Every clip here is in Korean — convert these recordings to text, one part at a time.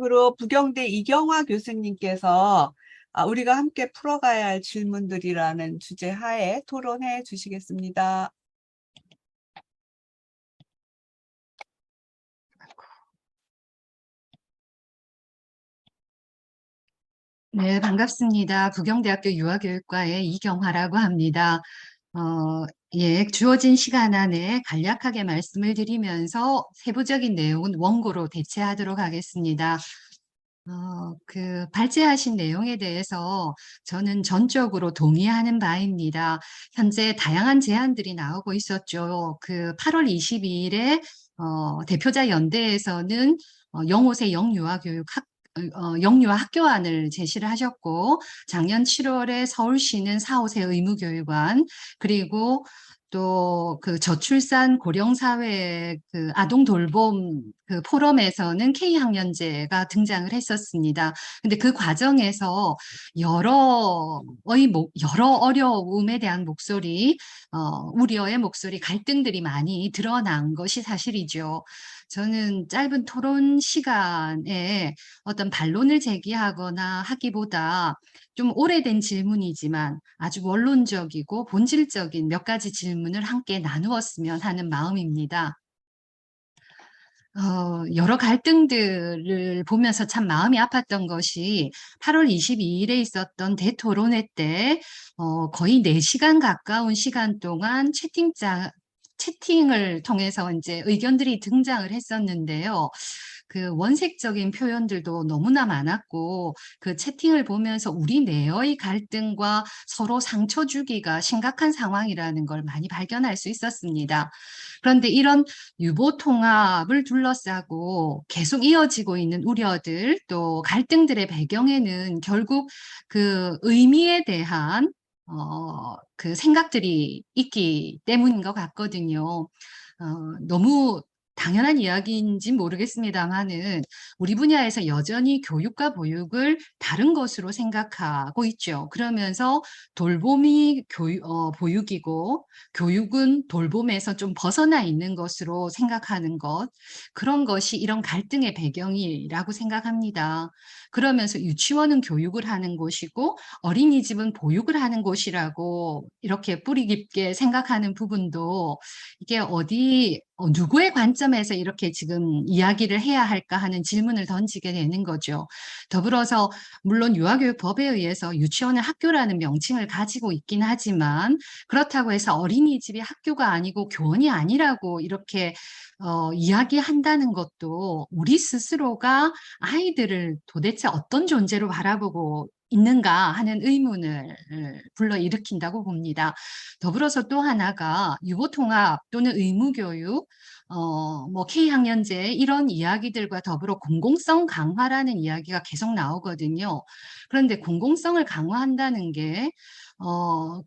으로 부경대 이경화 교수님께서 우리가 함께 풀어가야 할 질문들이라는 주제 하에 토론해 주시겠습니다. 네, 반갑습니다. 부경대학교 유아교육과의 이경화라고 합니다. 주어진 시간 안에 간략하게 말씀을 드리면서 세부적인 내용은 원고로 대체하도록 하겠습니다. 발제하신 내용에 대해서 저는 전적으로 동의하는 바입니다. 현재 다양한 제안들이 나오고 있었죠. 8월 22일에 대표자 연대에서는 영호세 영유아 학교안을 제시를 하셨고, 작년 7월에 서울시는 4, 5세 의무교육안, 그리고 또 저출산 고령사회 아동 돌봄 포럼에서는 K학년제가 등장을 했었습니다. 근데 그 과정에서 여러 어려움에 대한 목소리, 우려의 목소리, 갈등들이 많이 드러난 것이 사실이죠. 저는 짧은 토론 시간에 어떤 반론을 제기하거나 하기보다 좀 오래된 질문이지만 아주 원론적이고 본질적인 몇 가지 질문을 함께 나누었으면 하는 마음입니다. 여러 갈등들을 보면서 참 마음이 아팠던 것이 8월 22일에 있었던 대토론회 때 거의 4시간 가까운 시간 동안 채팅을 통해서 이제 의견들이 등장을 했었는데요. 원색적인 표현들도 너무나 많았고, 채팅을 보면서 우리 내의 갈등과 서로 상처 주기가 심각한 상황이라는 걸 많이 발견할 수 있었습니다. 그런데 이런 유보 통합을 둘러싸고 계속 이어지고 있는 우려들, 또 갈등들의 배경에는 결국 의미에 대한 생각들이 있기 때문인 것 같거든요. 너무 당연한 이야기인지 모르겠습니다만은 우리 분야에서 여전히 교육과 보육을 다른 것으로 생각하고 있죠. 그러면서 돌봄이 보육이고 교육은 돌봄에서 좀 벗어나 있는 것으로 생각하는 것, 그런 것이 이런 갈등의 배경이라고 생각합니다. 그러면서 유치원은 교육을 하는 곳이고 어린이집은 보육을 하는 곳이라고 이렇게 뿌리 깊게 생각하는 부분도 이게 누구의 관점에서 이렇게 지금 이야기를 해야 할까 하는 질문을 던지게 되는 거죠. 더불어서 물론 유아교육법에 의해서 유치원은 학교라는 명칭을 가지고 있긴 하지만 그렇다고 해서 어린이집이 학교가 아니고 교원이 아니라고 이렇게 이야기한다는 것도 우리 스스로가 아이들을 도대체 어떤 존재로 바라보고 있는가 하는 의문을 불러일으킨다고 봅니다. 더불어서 또 하나가 유보통합 또는 의무교육, K학년제 이런 이야기들과 더불어 공공성 강화라는 이야기가 계속 나오거든요. 그런데 공공성을 강화한다는 게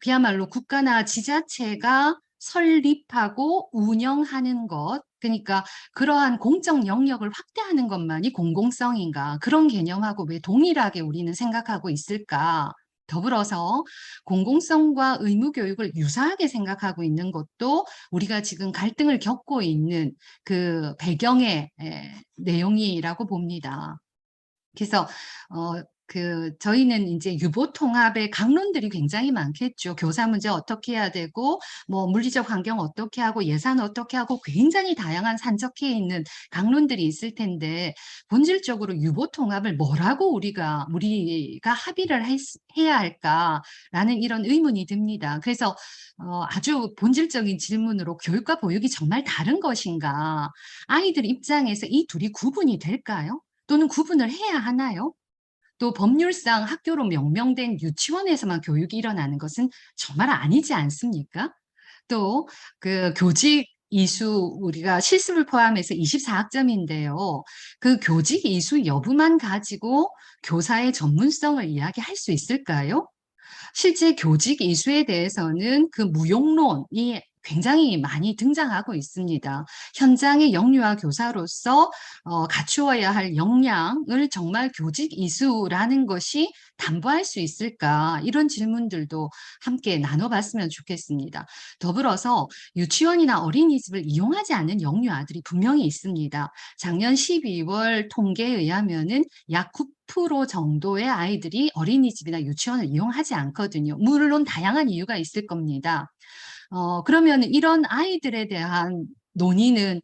그야말로 국가나 지자체가 설립하고 운영하는 것, 그러니까 그러한 공적 영역을 확대하는 것만이 공공성인가, 그런 개념하고 왜 동일하게 우리는 생각하고 있을까? 더불어서 공공성과 의무교육을 유사하게 생각하고 있는 것도 우리가 지금 갈등을 겪고 있는 배경의 내용이라고 봅니다. 그래서 저희는 이제 유보 통합의 강론들이 굉장히 많겠죠. 교사 문제 어떻게 해야 되고, 물리적 환경 어떻게 하고, 예산 어떻게 하고, 굉장히 다양한 산적해 있는 강론들이 있을 텐데, 본질적으로 유보 통합을 뭐라고 우리가 합의를 해야 할까라는 이런 의문이 듭니다. 그래서 아주 본질적인 질문으로 교육과 보육이 정말 다른 것인가? 아이들 입장에서 이 둘이 구분이 될까요? 또는 구분을 해야 하나요? 또 법률상 학교로 명명된 유치원에서만 교육이 일어나는 것은 정말 아니지 않습니까? 또 교직 이수 우리가 실습을 포함해서 24학점인데요. 교직 이수 여부만 가지고 교사의 전문성을 이야기할 수 있을까요? 실제 교직 이수에 대해서는 무용론이 굉장히 많이 등장하고 있습니다. 현장의 영유아 교사로서 갖추어야 할 역량을 정말 교직 이수라는 것이 담보할 수 있을까? 이런 질문들도 함께 나눠봤으면 좋겠습니다. 더불어서 유치원이나 어린이집을 이용하지 않는 영유아들이 분명히 있습니다. 작년 12월 통계에 의하면은 약 9% 정도의 아이들이 어린이집이나 유치원을 이용하지 않거든요. 물론 다양한 이유가 있을 겁니다. 그러면 이런 아이들에 대한 논의는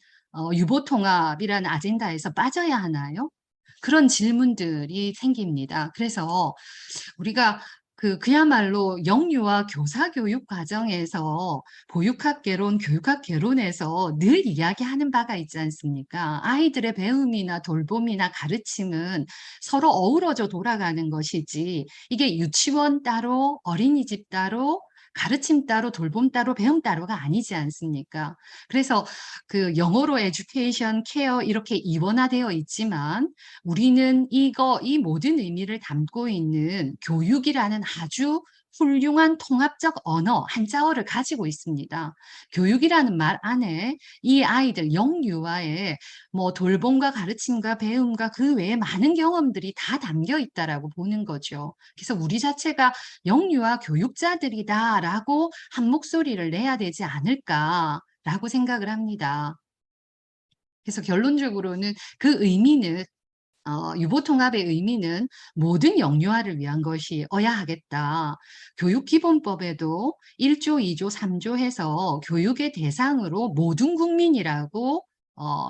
유보통합이라는 아젠다에서 빠져야 하나요? 그런 질문들이 생깁니다. 그래서 우리가 그야말로 영유아 교사 교육 과정에서 보육학 개론, 교육학 개론에서 늘 이야기하는 바가 있지 않습니까? 아이들의 배움이나 돌봄이나 가르침은 서로 어우러져 돌아가는 것이지, 이게 유치원 따로, 어린이집 따로, 가르침 따로, 돌봄 따로, 배움 따로가 아니지 않습니까? 그래서 그 영어로 에듀케이션, 케어 이렇게 이원화되어 있지만 우리는 이 모든 의미를 담고 있는 교육이라는 아주 훌륭한 통합적 언어, 한자어를 가지고 있습니다. 교육이라는 말 안에 이 아이들, 영유아의 뭐 돌봄과 가르침과 배움과 그 외에 많은 경험들이 다 담겨 있다라고 보는 거죠. 그래서 우리 자체가 영유아 교육자들이다라고 한 목소리를 내야 되지 않을까라고 생각을 합니다. 그래서 결론적으로는 그 의미는 유보통합의 의미는 모든 영유아를 위한 것이어야 하겠다. 교육기본법에도 1조, 2조, 3조 해서 교육의 대상으로 모든 국민이라고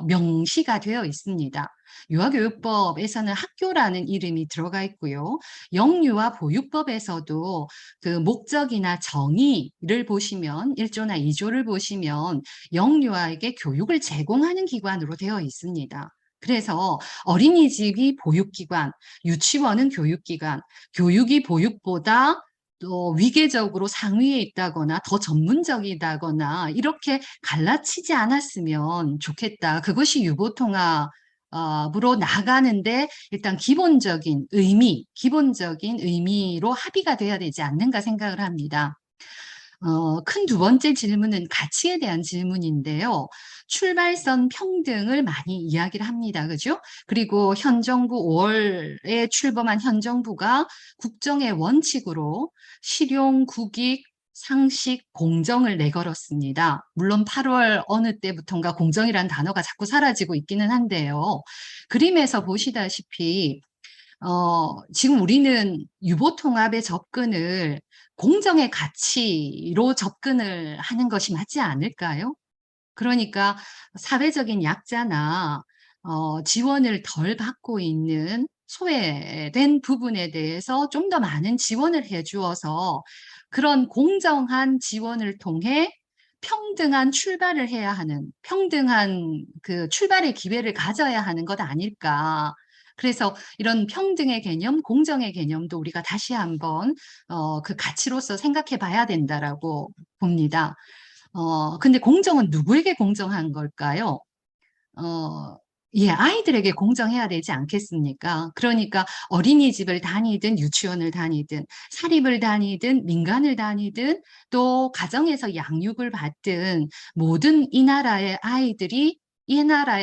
명시가 되어 있습니다. 유아교육법에서는 학교라는 이름이 들어가 있고요. 영유아 보육법에서도 그 목적이나 정의를 보시면 1조나 2조를 보시면 영유아에게 교육을 제공하는 기관으로 되어 있습니다. 그래서 어린이집이 보육기관, 유치원은 교육기관, 교육이 보육보다 또 위계적으로 상위에 있다거나 더 전문적이다거나 이렇게 갈라치지 않았으면 좋겠다. 그것이 유보통합으로 나가는데 일단 기본적인 의미로 합의가 돼야 되지 않는가 생각을 합니다. 큰 두 번째 질문은 가치에 대한 질문인데요. 출발선 평등을 많이 이야기를 합니다. 그죠? 그리고 현 정부 5월에 출범한 현 정부가 국정의 원칙으로 실용, 국익, 상식, 공정을 내걸었습니다. 물론 8월 어느 때부턴가 공정이라는 단어가 자꾸 사라지고 있기는 한데요. 그림에서 보시다시피 지금 우리는 유보통합의 접근을 공정의 가치로 접근을 하는 것이 맞지 않을까요? 그러니까 사회적인 약자나 지원을 덜 받고 있는 소외된 부분에 대해서 좀 더 많은 지원을 해 주어서 그런 공정한 지원을 통해 평등한 출발을 해야 하는, 평등한 그 출발의 기회를 가져야 하는 것 아닐까. 그래서 이런 평등의 개념, 공정의 개념도 우리가 다시 한번 그 가치로서 생각해 봐야 된다라고 봅니다. 근데 공정은 누구에게 공정한 걸까요? 예, 아이들에게 공정해야 되지 않겠습니까? 그러니까 어린이집을 다니든 유치원을 다니든 사립을 다니든 민간을 다니든 또 가정에서 양육을 받든 모든 이 나라의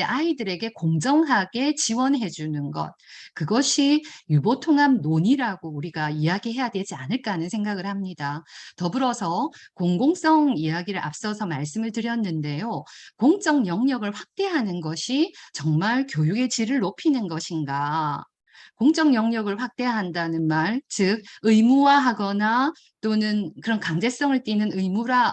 아이들에게 공정하게 지원해 주는 것. 그것이 유보통합 논의라고 우리가 이야기해야 되지 않을까 하는 생각을 합니다. 더불어서 공공성 이야기를 앞서서 말씀을 드렸는데요. 공적 영역을 확대하는 것이 정말 교육의 질을 높이는 것인가? 공적 영역을 확대한다는 말, 즉 의무화하거나 또는 그런 강제성을 띠는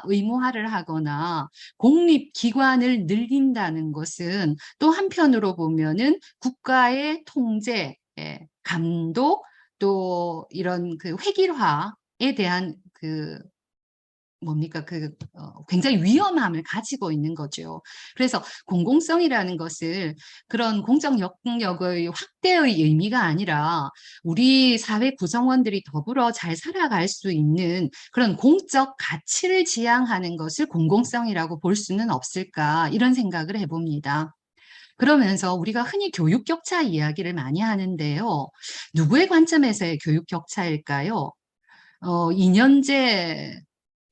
의무화를 하거나 공립기관을 늘린다는 것은 또 한편으로 보면은 국가의 통제, 감독, 또 이런 그 획일화에 대한 굉장히 위험함을 가지고 있는 거죠. 그래서 공공성이라는 것을 그런 공적 영역의 확대의 의미가 아니라 우리 사회 구성원들이 더불어 잘 살아갈 수 있는 그런 공적 가치를 지향하는 것을 공공성이라고 볼 수는 없을까, 이런 생각을 해봅니다. 그러면서 우리가 흔히 교육 격차 이야기를 많이 하는데요. 누구의 관점에서의 교육 격차일까요? 2년제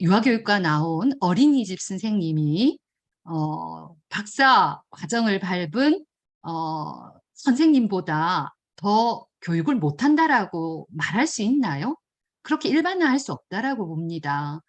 유아교육과 나온 어린이집 선생님이 박사 과정을 밟은 선생님보다 더 교육을 못한다라고 말할 수 있나요? 그렇게 일반화할 수 없다라고 봅니다.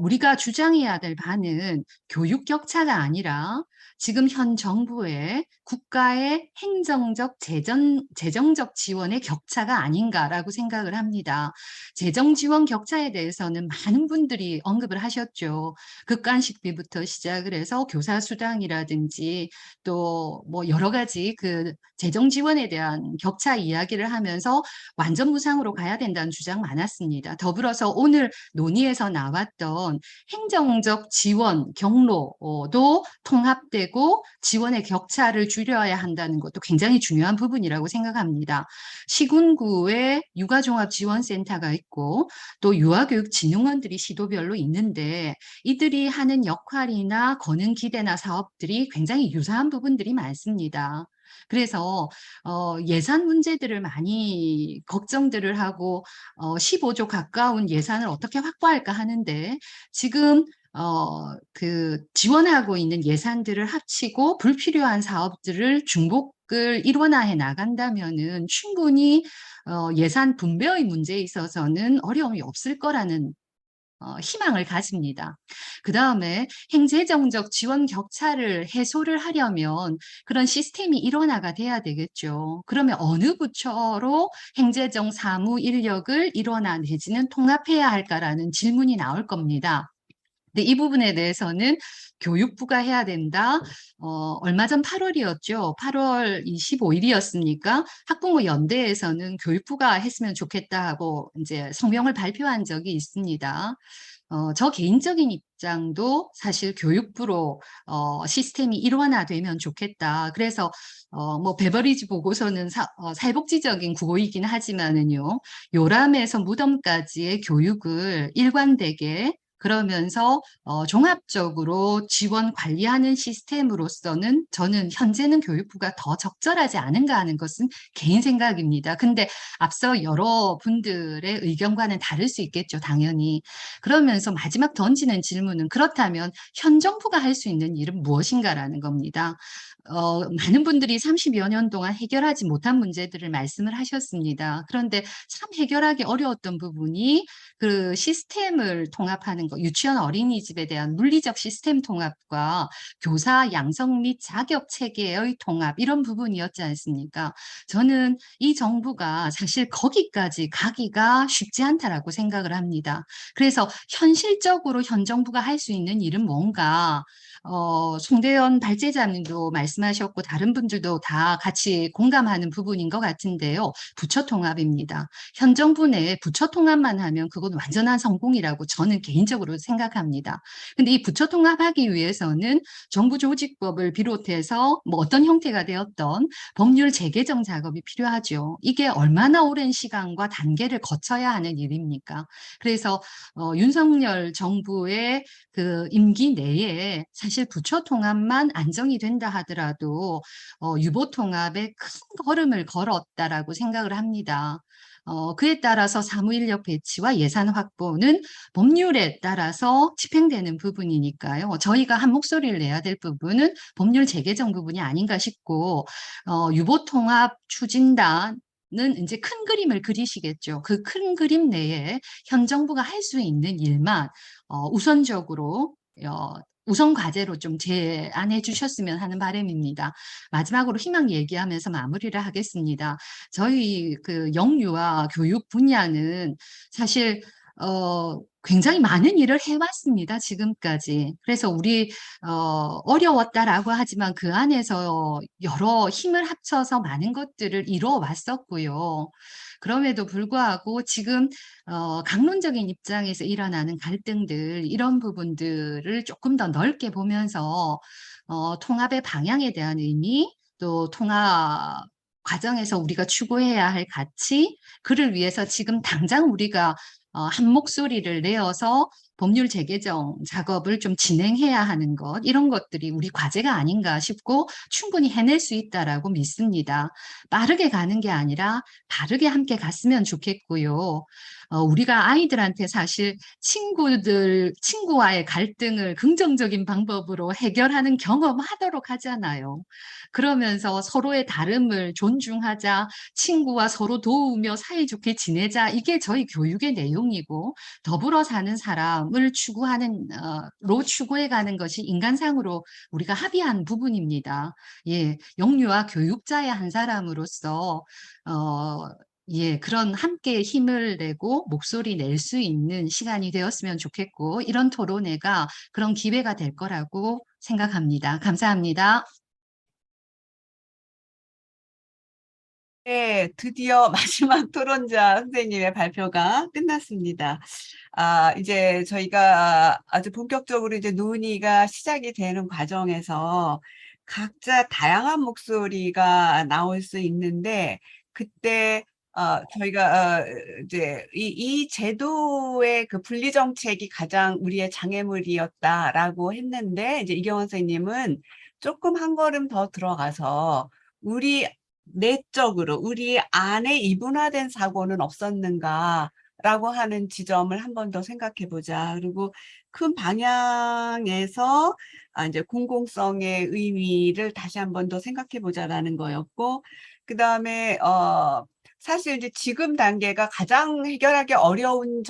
우리가 주장해야 될 바는 교육 격차가 아니라 지금 현 정부의 국가의 행정적, 재정적 지원의 격차가 아닌가라고 생각을 합니다. 재정 지원 격차에 대해서는 많은 분들이 언급을 하셨죠. 극간식비부터 시작을 해서 교사 수당이라든지 또 뭐 여러 가지 그 재정 지원에 대한 격차 이야기를 하면서 완전 무상으로 가야 된다는 주장 많았습니다. 더불어서 오늘 논의에서 나왔던 행정적 지원 경로도 통합되고 지원의 격차를 줄여야 한다는 것도 굉장히 중요한 부분이라고 생각합니다. 시군구에 육아종합지원센터가 있고 또 유아교육진흥원들이 시도별로 있는데 이들이 하는 역할이나 거는 기대나 사업들이 굉장히 유사한 부분들이 많습니다. 그래서 예산 문제들을 많이 걱정들을 하고 15조 가까운 예산을 어떻게 확보할까 하는데 지금 그 지원하고 있는 예산들을 합치고 불필요한 사업들을 중복을 일원화해 나간다면은 충분히 예산 분배의 문제에 있어서는 어려움이 없을 거라는 희망을 가집니다. 그 다음에 행재정적 지원 격차를 해소를 하려면 그런 시스템이 일원화가 돼야 되겠죠. 그러면 어느 부처로 행재정 사무 인력을 일원화 내지는 통합해야 할까라는 질문이 나올 겁니다. 근데 이 부분에 대해서는 교육부가 해야 된다. 얼마 전 8월이었죠. 8월 25일이었습니까? 학부모 연대에서는 교육부가 했으면 좋겠다 하고 이제 성명을 발표한 적이 있습니다. 저 개인적인 입장도 사실 교육부로 시스템이 일원화되면 좋겠다. 그래서 뭐 베버리지 보고서는 사회복지적인 구호이긴 하지만은요. 요람에서 무덤까지의 교육을 일관되게 그러면서 종합적으로 지원 관리하는 시스템으로서는 저는 현재는 교육부가 더 적절하지 않은가 하는 것은 개인 생각입니다. 근데 앞서 여러분들의 의견과는 다를 수 있겠죠, 당연히. 그러면서 마지막 던지는 질문은 그렇다면 현 정부가 할 수 있는 일은 무엇인가라는 겁니다. 많은 분들이 30여 년 동안 해결하지 못한 문제들을 말씀을 하셨습니다. 그런데 참 해결하기 어려웠던 부분이 그 시스템을 통합하는 것, 유치원 어린이집에 대한 물리적 시스템 통합과 교사 양성 및 자격 체계의 통합 이런 부분이었지 않습니까? 저는 이 정부가 사실 거기까지 가기가 쉽지 않다라고 생각을 합니다. 그래서 현실적으로 현 정부가 할 수 있는 일은 뭔가 송대현 발제자님도 말씀하셨고 다른 분들도 다 같이 공감하는 부분인 것 같은데요. 부처 통합입니다. 현 정부 내에 부처 통합만 하면 그건 완전한 성공이라고 저는 개인적으로 생각합니다. 근데 이 부처 통합하기 위해서는 정부 조직법을 비롯해서 뭐 어떤 형태가 되었던 법률 재개정 작업이 필요하죠. 이게 얼마나 오랜 시간과 단계를 거쳐야 하는 일입니까? 그래서 윤석열 정부의 그 임기 내에 사실 부처 통합만 안정이 된다 하더라도 유보 통합에 큰 걸음을 걸었다라고 생각을 합니다. 그에 따라서 사무인력 배치와 예산 확보는 법률에 따라서 집행되는 부분이니까요. 저희가 한 목소리를 내야 될 부분은 법률 재개정 부분이 아닌가 싶고 유보 통합 추진단 는 이제 큰 그림을 그리시겠죠. 그 큰 그림 내에 현 정부가 할 수 있는 일만 우선적으로 우선 과제로 좀 제안해 주셨으면 하는 바람입니다. 마지막으로 희망 얘기하면서 마무리를 하겠습니다. 저희 그 영유아 교육 분야는 사실 굉장히 많은 일을 해왔습니다. 지금까지. 그래서 우리 어려웠다라고 하지만 그 안에서 여러 힘을 합쳐서 많은 것들을 이루어 왔었고요. 그럼에도 불구하고 지금 강론적인 입장에서 일어나는 갈등들 이런 부분들을 조금 더 넓게 보면서 통합의 방향에 대한 의미 또 통합 과정에서 우리가 추구해야 할 가치 그를 위해서 지금 당장 우리가 한 목소리를 내어서 법률 재개정 작업을 좀 진행해야 하는 것, 이런 것들이 우리 과제가 아닌가 싶고 충분히 해낼 수 있다라고 믿습니다. 빠르게 가는 게 아니라 바르게 함께 갔으면 좋겠고요. 우리가 아이들한테 사실 친구와의 갈등을 긍정적인 방법으로 해결하는 경험하도록 하잖아요. 그러면서 서로의 다름을 존중하자, 친구와 서로 도우며 사이좋게 지내자, 이게 저희 교육의 내용이고, 더불어 사는 사람을 로 추구해가는 것이 인간상으로 우리가 합의한 부분입니다. 예, 영유아 교육자의 한 사람으로서, 예, 그런 함께 힘을 내고 목소리 낼 수 있는 시간이 되었으면 좋겠고, 이런 토론회가 그런 기회가 될 거라고 생각합니다. 감사합니다. 네, 드디어 마지막 토론자 선생님의 발표가 끝났습니다. 이제 저희가 아주 본격적으로 이제 논의가 시작이 되는 과정에서 각자 다양한 목소리가 나올 수 있는데, 그때 저희가 이제 이 제도의 그 분리 정책이 가장 우리의 장애물이었다라고 했는데, 이제 이경원 선생님은 조금 한 걸음 더 들어가서 우리 내적으로 우리 안에 이분화된 사고는 없었는가라고 하는 지점을 한 번 더 생각해 보자. 그리고 큰 방향에서 이제 공공성의 의미를 다시 한 번 더 생각해 보자라는 거였고, 그 다음에 사실 이제 지금 단계가 가장 해결하기 어려운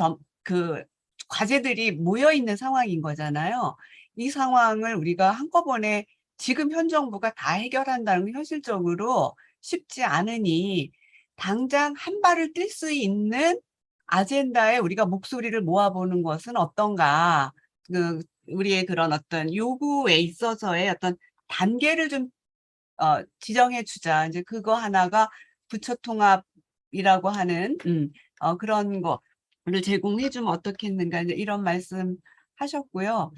그 과제들이 모여 있는 상황인 거잖아요. 이 상황을 우리가 한꺼번에 지금 현 정부가 다 해결한다는 건 현실적으로 쉽지 않으니 당장 한 발을 뛸 수 있는 아젠다에 우리가 목소리를 모아보는 것은 어떤가. 우리의 그런 어떤 요구에 있어서의 어떤 단계를 좀 지정해 주자. 이제 그거 하나가 부처 통합이라고 하는 그런 거를 제공해 주면 어떻겠는가, 이제 이런 말씀 하셨고요.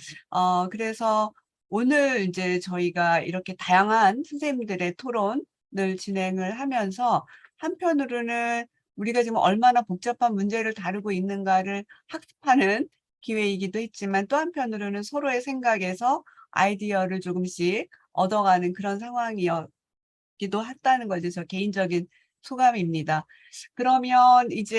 그래서 오늘 이제 저희가 이렇게 다양한 선생님들의 토론을 진행을 하면서 한편으로는 우리가 지금 얼마나 복잡한 문제를 다루고 있는가를 학습하는 기회이기도 했지만, 또 한편으로는 서로의 생각에서 아이디어를 조금씩 얻어가는 그런 상황이었기도 했다는 것이 저 개인적인 소감입니다. 그러면 이제